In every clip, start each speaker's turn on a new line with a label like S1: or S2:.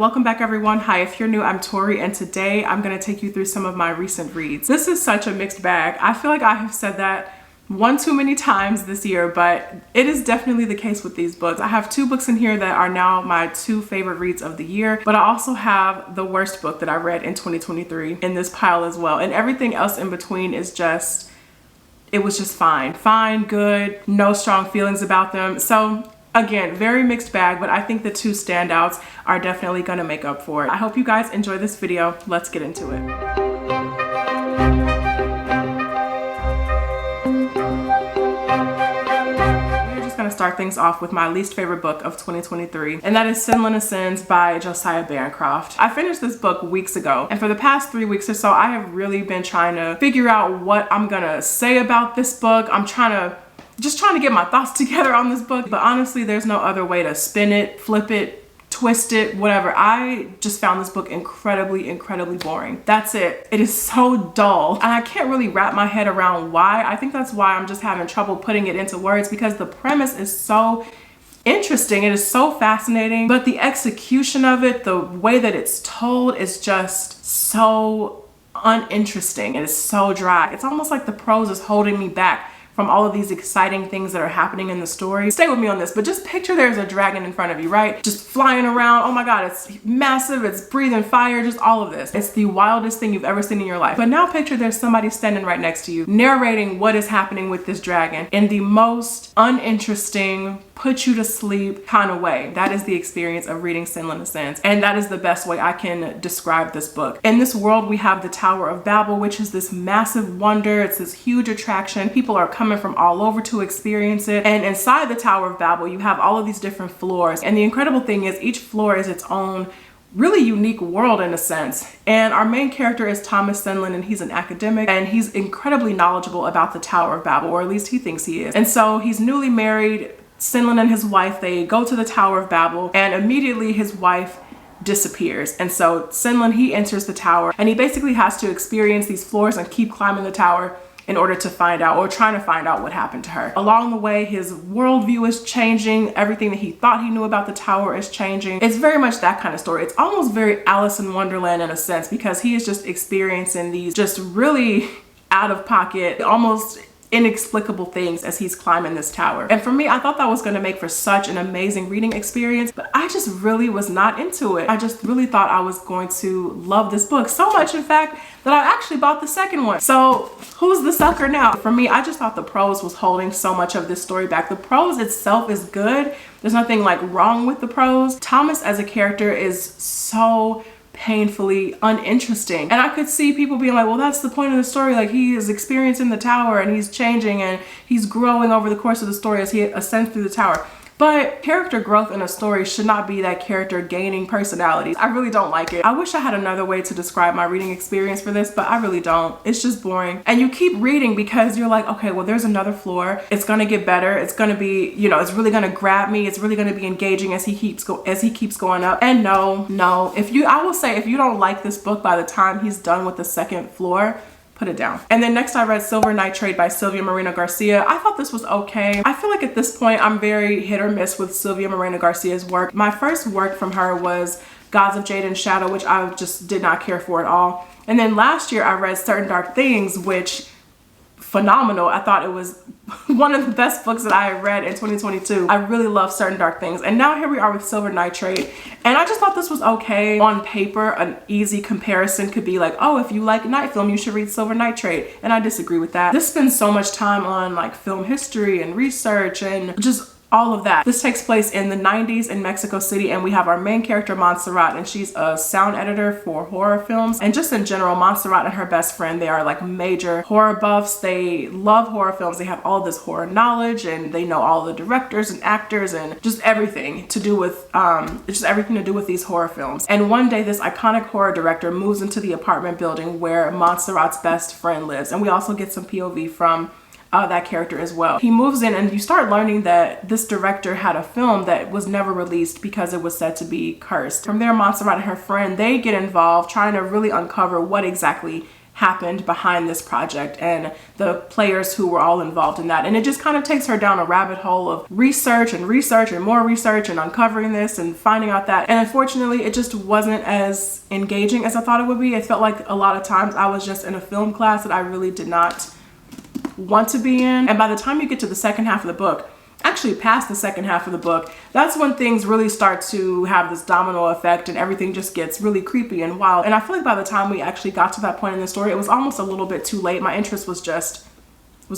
S1: Welcome back everyone. Hi, if you're new, I'm Tori, and today I'm going to take you through some of my recent reads. This is such a mixed bag. I feel like I have said that one too many times this year, but it is definitely the case with these books. I have two books in here that are now my two favorite reads of the year, but I also have the worst book that I read in 2023 in this pile as well. And everything else in between is just, it was just fine. Fine, good, no strong feelings about them. So again, very mixed bag, but I think the two standouts are definitely gonna make up for it. I hope you guys enjoy this video. Let's get into it. We're just gonna start things off with my least favorite book of 2023, and that is Senlin Ascends by Josiah Bancroft. I finished this book weeks ago, and for the past 3 weeks or so, I have really been trying to figure out what I'm gonna say about this book. I'm just trying to get my thoughts together on this book, but honestly, there's no other way to spin it, flip it, twist it, whatever. I just found this book incredibly boring. That's it. It is so dull, and I can't really wrap my head around why. I think that's why I'm just having trouble putting it into words, because the premise is so interesting. It is so fascinating, but the execution of it, the way that it's told, is just so uninteresting. It is so dry. It's almost like the prose is holding me back from all of these exciting things that are happening in the story. Stay with me on this, but just picture there's a dragon in front of you, right? Just flying around. Oh my God, it's massive. It's breathing fire, just all of this. It's the wildest thing you've ever seen in your life. But now picture there's somebody standing right next to you, narrating what is happening with this dragon in the most uninteresting, put you to sleep kind of way. That is the experience of reading Senlin Ascends, and that is the best way I can describe this book. In this world, we have the Tower of Babel, which is this massive wonder. It's this huge attraction. People are coming from all over to experience it. And inside the Tower of Babel, you have all of these different floors. And the incredible thing is each floor is its own really unique world in a sense. And our main character is Thomas Senlin, and he's an academic, and he's incredibly knowledgeable about the Tower of Babel, or at least he thinks he is. And so he's newly married. Senlin and his wife, they go to the Tower of Babel, and immediately his wife disappears. And so Senlin, he enters the tower, and he basically has to experience these floors and keep climbing the tower in order to find out, or trying to find out, what happened to her. Along the way, his worldview is changing. Everything that he thought he knew about the tower is changing. It's very much that kind of story. It's almost very Alice in Wonderland in a sense, because he is just experiencing these just really out of pocket, almost inexplicable things as he's climbing this tower. And for me, I thought that was going to make for such an amazing reading experience, but I just really was not into it. I just really thought I was going to love this book so much, in fact, that I actually bought the second one. So who's the sucker now? For me, I just thought the prose was holding so much of this story back. The prose itself is good. There's nothing like wrong with the prose. Thomas as a character is so painfully uninteresting, and I could see people being like, well, that's the point of the story, like he is experiencing the tower and he's changing and he's growing over the course of the story as he ascends through the tower. But character growth in a story should not be that character gaining personality. I really don't like it. I wish I had another way to describe my reading experience for this, but I really don't. It's just boring. And you keep reading because you're like, okay, well, there's another floor. It's gonna get better. It's gonna be, you know, it's really gonna grab me. It's really gonna be engaging as he keeps going up. And no, I will say, if you don't like this book by the time he's done with the second floor, put it down. And then next I read Silver Nitrate by Silvia Moreno Garcia. I thought this was okay. I feel like at this point I'm very hit or miss with Silvia Moreno Garcia's work. My first work from her was Gods of Jade and Shadow, which I just did not care for at all. And then last year I read Certain Dark Things, which phenomenal. I thought it was one of the best books that I had read in 2022. I really love Certain Dark Things. And now here we are with Silver Nitrate. And I just thought this was okay. On paper, an easy comparison could be like, oh, if you like night film, you should read Silver Nitrate. And I disagree with that. This spends so much time on like film history and research and just all of that. This takes place in the 90s in Mexico City, and we have our main character Montserrat, and she's a sound editor for horror films. And just in general, Montserrat and her best friend, they are like major horror buffs. They love horror films. They have all this horror knowledge, and they know all the directors and actors and just everything to do with these horror films. And one day this iconic horror director moves into the apartment building where Montserrat's best friend lives, and we also get some POV from that character as well. He moves in, and you start learning that this director had a film that was never released because it was said to be cursed. From there, Montserrat and her friend, they get involved trying to really uncover what exactly happened behind this project and the players who were all involved in that. And it just kind of takes her down a rabbit hole of research and more research and uncovering this and finding out that. And unfortunately, it just wasn't as engaging as I thought it would be. It felt like a lot of times I was just in a film class that I really did not want to be in. And by the time you get to the second half of the book, actually past the second half of the book, that's when things really start to have this domino effect and everything just gets really creepy and wild. And I feel like by the time we actually got to that point in the story, it was almost a little bit too late. My interest was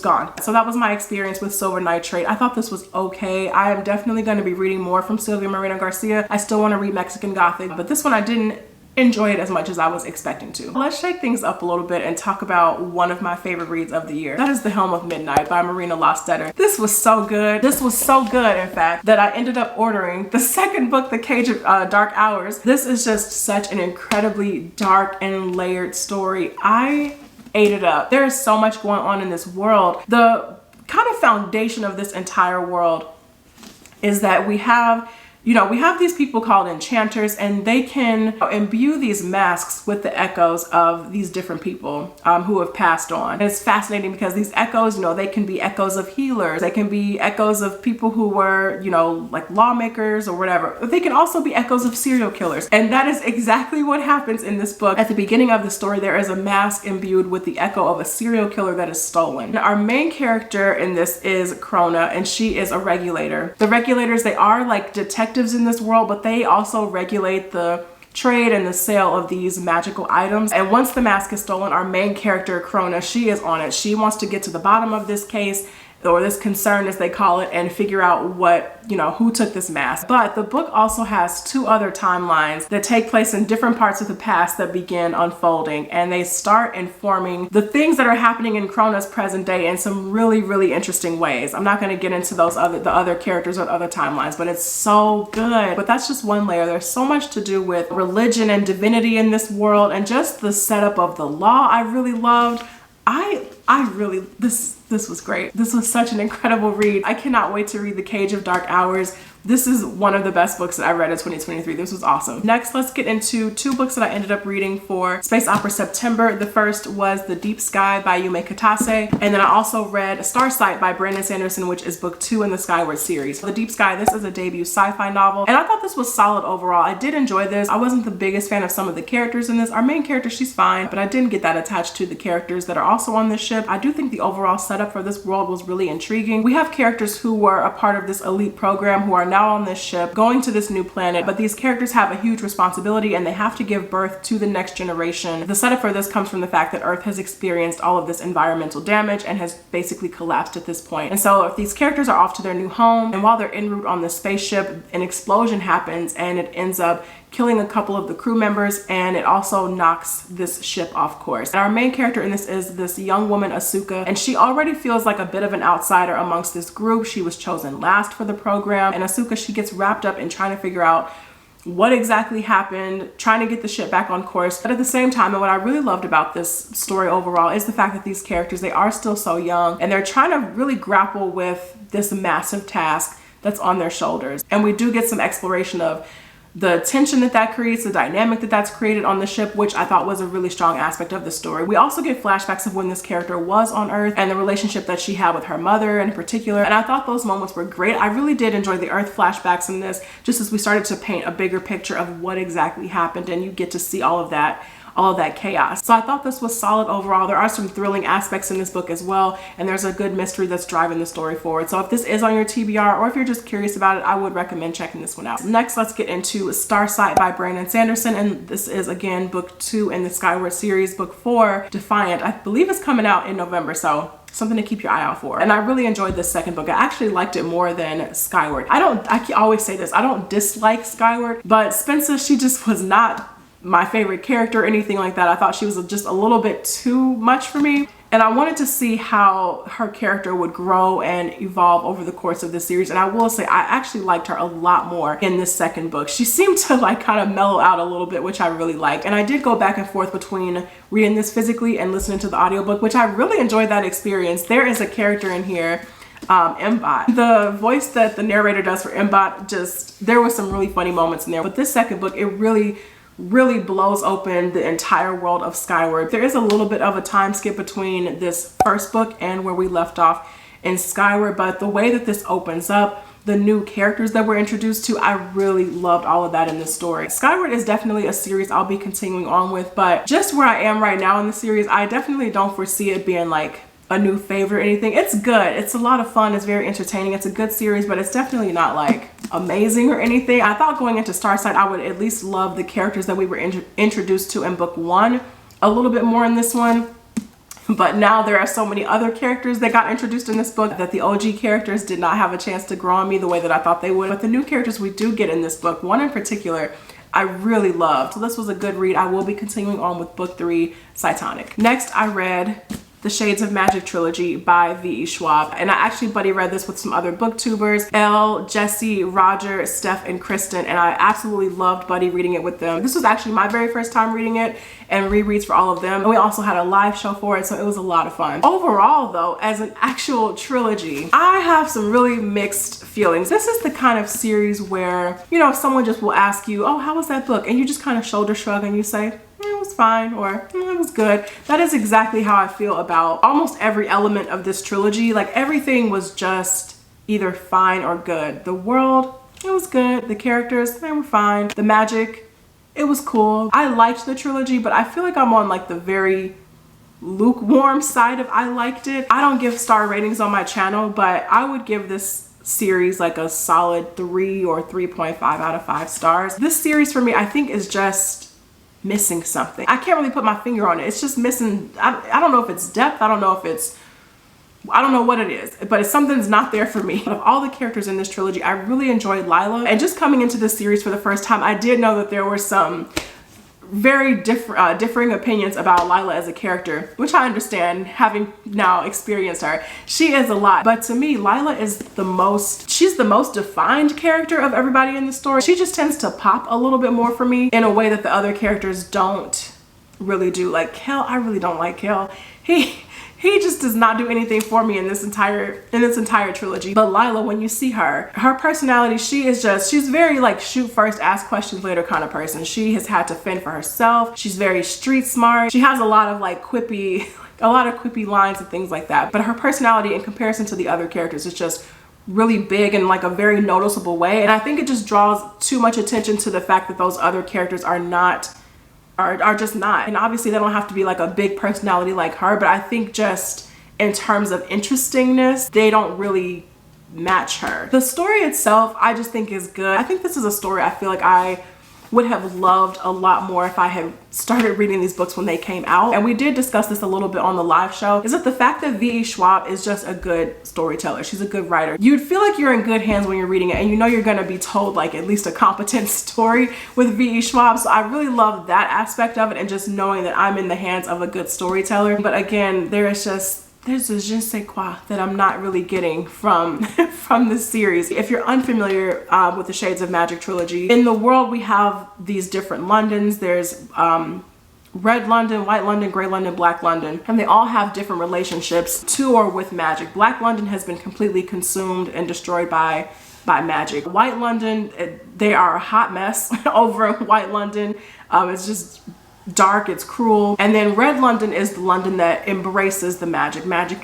S1: gone. So that was my experience with Silver Nitrate. I thought this was okay. I am definitely going to be reading more from Sylvia Moreno Garcia. I still want to read Mexican Gothic, but this one I didn't enjoy it as much as I was expecting to. Let's shake things up a little bit and talk about one of my favorite reads of the year. That is The Helm of Midnight by Marina Lostetter. This was so good. This was so good, in fact, that I ended up ordering the second book, The Cage of Dark Hours. This is just such an incredibly dark and layered story. I ate it up. There is so much going on in this world. The kind of foundation of this entire world is that we have these people called enchanters, and they can imbue these masks with the echoes of these different people who have passed on. And it's fascinating because these echoes, they can be echoes of healers. They can be echoes of people who were, like lawmakers or whatever. But they can also be echoes of serial killers. And that is exactly what happens in this book. At the beginning of the story, there is a mask imbued with the echo of a serial killer that is stolen. And our main character in this is Krona, and she is a regulator. The regulators, they are like detectives in this world, but they also regulate the trade and the sale of these magical items. And once the mask is stolen, our main character, Krona, she is on it. She wants to get to the bottom of this case, or this concern as they call it, and figure out who took this mask. But the book also has two other timelines that take place in different parts of the past that begin unfolding, and they start informing the things that are happening in Krona's present day in some really, really interesting ways. I'm not going to get into the other characters or other timelines, but it's so good. But that's just one layer. There's so much to do with religion and divinity in this world, and just the setup of the law I really loved. This was great. This was such an incredible read. I cannot wait to read The Cage of Dark Hours. This is one of the best books that I read in 2023. This was awesome. Next, let's get into two books that I ended up reading for Space Opera September. The first was The Deep Sky by Yume Katase. And then I also read Starsight by Brandon Sanderson, which is book 2 in the Skyward series. The Deep Sky, this is a debut sci-fi novel. And I thought this was solid overall. I did enjoy this. I wasn't the biggest fan of some of the characters in this. Our main character, she's fine, but I didn't get that attached to the characters that are also on this ship. I do think the overall setup for this world was really intriguing. We have characters who were a part of this elite program who are now on this ship going to this new planet, but these characters have a huge responsibility and they have to give birth to the next generation. The setup for this comes from the fact that Earth has experienced all of this environmental damage and has basically collapsed at this point. And so if these characters are off to their new home, and while they're en route on the spaceship, an explosion happens and it ends up killing a couple of the crew members, and it also knocks this ship off course. And our main character in this is this young woman, Asuka, and she already feels like a bit of an outsider amongst this group. She was chosen last for the program, and Asuka, she gets wrapped up in trying to figure out what exactly happened, trying to get the ship back on course. But at the same time, and what I really loved about this story overall is the fact that these characters, they are still so young, and they're trying to really grapple with this massive task that's on their shoulders. And we do get some exploration of the tension that creates, the dynamic that's created on the ship, which I thought was a really strong aspect of the story. We also get flashbacks of when this character was on Earth and the relationship that she had with her mother in particular. And I thought those moments were great. I really did enjoy the Earth flashbacks in this, just as we started to paint a bigger picture of what exactly happened, and you get to see all of that chaos. So I thought this was solid overall. There are some thrilling aspects in this book as well, and there's a good mystery that's driving the story forward. So if this is on your TBR, or if you're just curious about it, I would recommend checking this one out. Next, let's get into Starsight by Brandon Sanderson, and this is again book 2 in the Skyward series. Book 4, Defiant, I believe it's coming out in November, so something to keep your eye out for. And I really enjoyed this second book. I actually liked it more than Skyward. I always say this, I don't dislike Skyward, but Spencer, she just was not my favorite character or anything like that. I thought she was just a little bit too much for me. And I wanted to see how her character would grow and evolve over the course of the series. And I will say, I actually liked her a lot more in this second book. She seemed to like kind of mellow out a little bit, which I really liked. And I did go back and forth between reading this physically and listening to the audiobook, which I really enjoyed that experience. There is a character in here, Mbot. The voice that the narrator does for Mbot, there was some really funny moments in there. But this second book, it really really blows open the entire world of Skyward. There is a little bit of a time skip between this first book and where we left off in Skyward, but the way that this opens up, the new characters that we're introduced to, I really loved all of that in this story. Skyward is definitely a series I'll be continuing on with, but just where I am right now in the series, I definitely don't foresee it being like a new favorite or anything. It's good. It's a lot of fun. It's very entertaining. It's a good series, but it's definitely not like amazing or anything. I thought going into Starsight, I would at least love the characters that we were introduced to in book 1 a little bit more in this one. But now there are so many other characters that got introduced in this book that the OG characters did not have a chance to grow on me the way that I thought they would. But the new characters we do get in this book, one in particular, I really loved. So this was a good read. I will be continuing on with book 3, Cytonic. Next, I read The Shades of Magic Trilogy by V.E. Schwab. And I actually buddy read this with some other booktubers, Elle, Jesse, Roger, Steph, and Kristen, and I absolutely loved buddy reading it with them. This was actually my very first time reading it, and rereads for all of them. And we also had a live show for it, so it was a lot of fun. Overall though, as an actual trilogy, I have some really mixed feelings. This is the kind of series where, you know, someone just will ask you, oh, how was that book? And you just kind of shoulder shrug and you say, it was fine, or it was good. That is exactly how I feel about almost every element of this trilogy. Like everything was just either fine or good. The world, it was good. The characters, they were fine. The magic, it was cool. I liked the trilogy, but I feel like I'm on like the very lukewarm side of I liked it. I don't give star ratings on my channel, but I would give this series like a solid 3 or 3.5 out of 5 stars. This series for me, I think, is just missing something. I can't really put my finger on it. It's just missing, I don't know if it's depth, I don't know what it is, but it's something's not there for me. Of all the characters in this trilogy, I really enjoyed Lila. And just coming into this series for the first time, I did know that there were some very differing opinions about Lila as a character, which I understand having now experienced her. She is a lot, but to me, Lila is she's the most defined character of everybody in the story. She just tends to pop a little bit more for me in a way that the other characters don't really do. Like Kel, I really don't like Kel. He just does not do anything for me in this entire trilogy. But Lila, when you see her personality, she's very like shoot first, ask questions later kind of person. She has had to fend for herself. She's very street smart. She has a lot of like quippy lines and things like that. But her personality in comparison to the other characters is just really big in like a very noticeable way. And I think it just draws too much attention to the fact that those other characters are just not. And obviously they don't have to be like a big personality like her, but I think just in terms of interestingness, they don't really match her. The story itself, I just think is good. I think this is a story I feel like I would have loved a lot more if I had started reading these books when they came out. And we did discuss this a little bit on the live show, is that the fact that V.E. Schwab is just a good storyteller. She's a good writer. You'd feel like you're in good hands when you're reading it, and you know you're gonna be told like at least a competent story with V.E. Schwab. So I really love that aspect of it, and just knowing that I'm in the hands of a good storyteller. But again, there's a je ne sais quoi that I'm not really getting from this series. If you're unfamiliar with the Shades of Magic trilogy, in the world we have these different Londons. There's Red London, White London, Gray London, Black London, and they all have different relationships to or with magic. Black London has been completely consumed and destroyed by magic. White London, they are a hot mess over in White London. It's just dark, it's cruel. And then Red London is the London that embraces the magic. Magic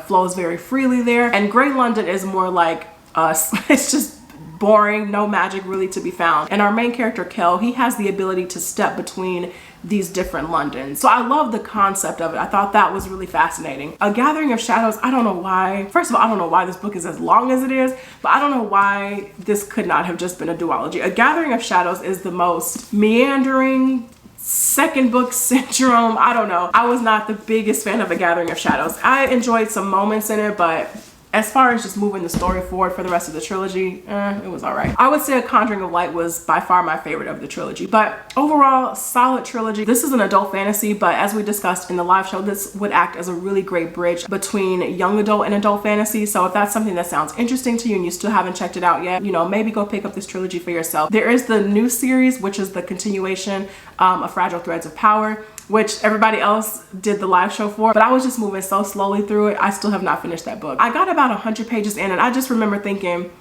S1: flows very freely there. And Gray London is more like us. It's just boring, no magic really to be found. And our main character, Kel, he has the ability to step between these different Londons. So I love the concept of it. I thought that was really fascinating. A Gathering of Shadows, I don't know why. First of all, I don't know why this book is as long as it is, but I don't know why this could not have just been a duology. A Gathering of Shadows is the most meandering, second book syndrome. I don't know. I was not the biggest fan of A Gathering of Shadows. I enjoyed some moments in it, but as far as just moving the story forward for the rest of the trilogy, it was all right. I would say A Conjuring of Light was by far my favorite of the trilogy, but overall, solid trilogy. This is an adult fantasy, but as we discussed in the live show, this would act as a really great bridge between young adult and adult fantasy. So if that's something that sounds interesting to you and you still haven't checked it out yet, you know, maybe go pick up this trilogy for yourself. There is the new series, which is the continuation of Fragile Threads of Power, which everybody else did the live show for, but I was just moving so slowly through it. I still have not finished that book. I got about 100 pages in, and I just remember thinking,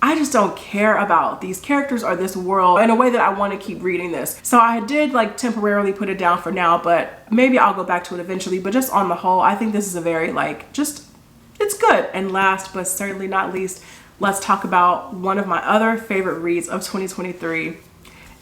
S1: I just don't care about these characters or this world in a way that I want to keep reading this. So I did like temporarily put it down for now, but maybe I'll go back to it eventually. But just on the whole, I think this is a very like, it's good. And last but certainly not least, let's talk about one of my other favorite reads of 2023.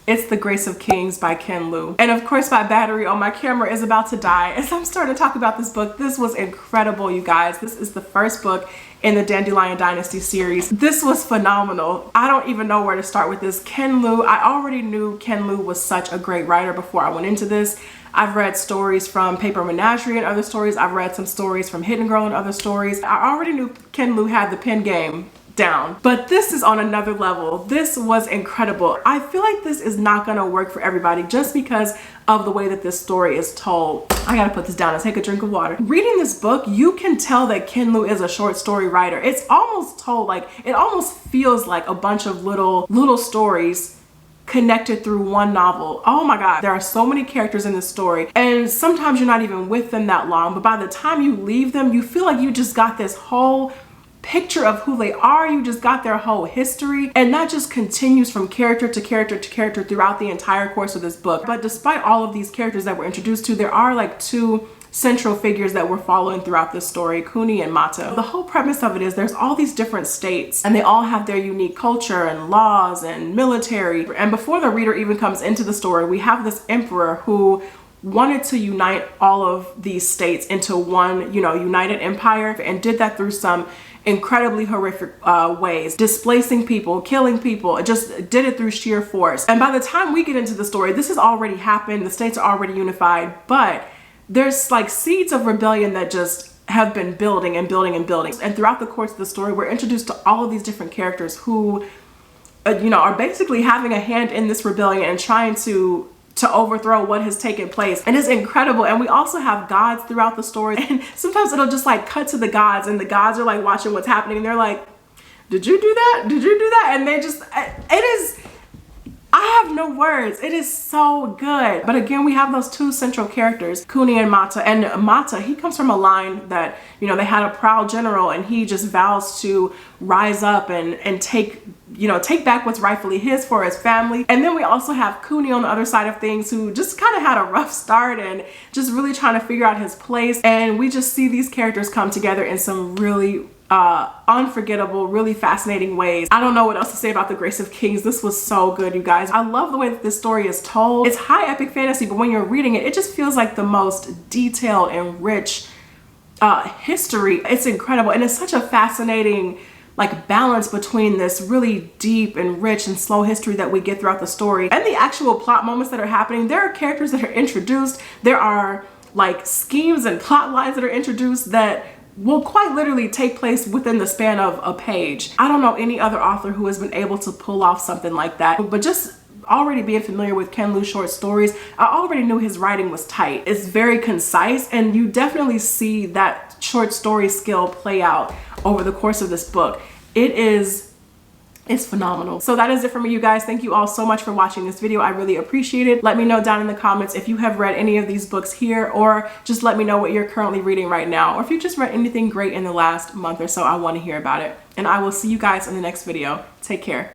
S1: It's The Grace of Kings by Ken Liu. And of course, my battery on my camera is about to die as I'm starting to talk about this book. This was incredible, you guys. This is the first book in the Dandelion Dynasty series. This was phenomenal. I don't even know where to start with this. Ken Liu, I already knew Ken Liu was such a great writer before I went into this. I've read stories from Paper Menagerie and other stories. I've read some stories from Hidden Girl and other stories. I already knew Ken Liu had the pen game down, but this is on another level. This was incredible. I feel like this is not gonna work for everybody just because of the way that this story is told. I gotta put this down and take a drink of water. Reading this book, you can tell that Ken Liu is a short story writer. It's almost told like, it almost feels like a bunch of little stories connected through one novel. Oh my God, there are so many characters in this story, and sometimes you're not even with them that long, but by the time you leave them, you feel like you just got this whole picture of who they are. You just got their whole history, and that just continues from character to character to character throughout the entire course of this book. But despite all of these characters that we're introduced to, there are like two central figures that we're following throughout this story, Kuni and Mata. The whole premise of it is there's all these different states, and they all have their unique culture and laws and military. And before the reader even comes into the story, we have this emperor who wanted to unite all of these states into one, united empire, and did that through some incredibly horrific ways, displacing people, killing people. It just did it through sheer force. And by the time we get into the story, this has already happened. The states are already unified, but there's like seeds of rebellion that just have been building and building and building. And throughout the course of the story, we're introduced to all of these different characters who, are basically having a hand in this rebellion and trying to overthrow what has taken place. And it's incredible. And we also have gods throughout the story, and sometimes it'll just like cut to the gods, and the gods are like watching what's happening, and they're like, did you do that? Did you do that? And they just, I have no words. It is so good. But again, we have those two central characters, Kuni and Mata. And Mata, he comes from a line that, they had a proud general, and he just vows to rise up and take back what's rightfully his for his family. And then we also have Kuni on the other side of things, who just kind of had a rough start and just really trying to figure out his place. And we just see these characters come together in some really unforgettable, really fascinating ways. I don't know what else to say about The Grace of Kings. This was so good, you guys. I love the way that this story is told. It's high epic fantasy, but when you're reading it, it just feels like the most detailed and rich history. It's incredible, and it's such a fascinating like balance between this really deep and rich and slow history that we get throughout the story and the actual plot moments that are happening. There are characters that are introduced. There are like schemes and plot lines that are introduced that will quite literally take place within the span of a page. I don't know any other author who has been able to pull off something like that, but just already being familiar with Ken Liu's short stories, I already knew his writing was tight. It's very concise, and you definitely see that short story skill play out over the course of this book. It's phenomenal. So that is it for me, you guys. Thank you all so much for watching this video. I really appreciate it. Let me know down in the comments if you have read any of these books here, or just let me know what you're currently reading right now, or if you just read anything great in the last month or so. I want to hear about it. And I will see you guys in the next video. Take care.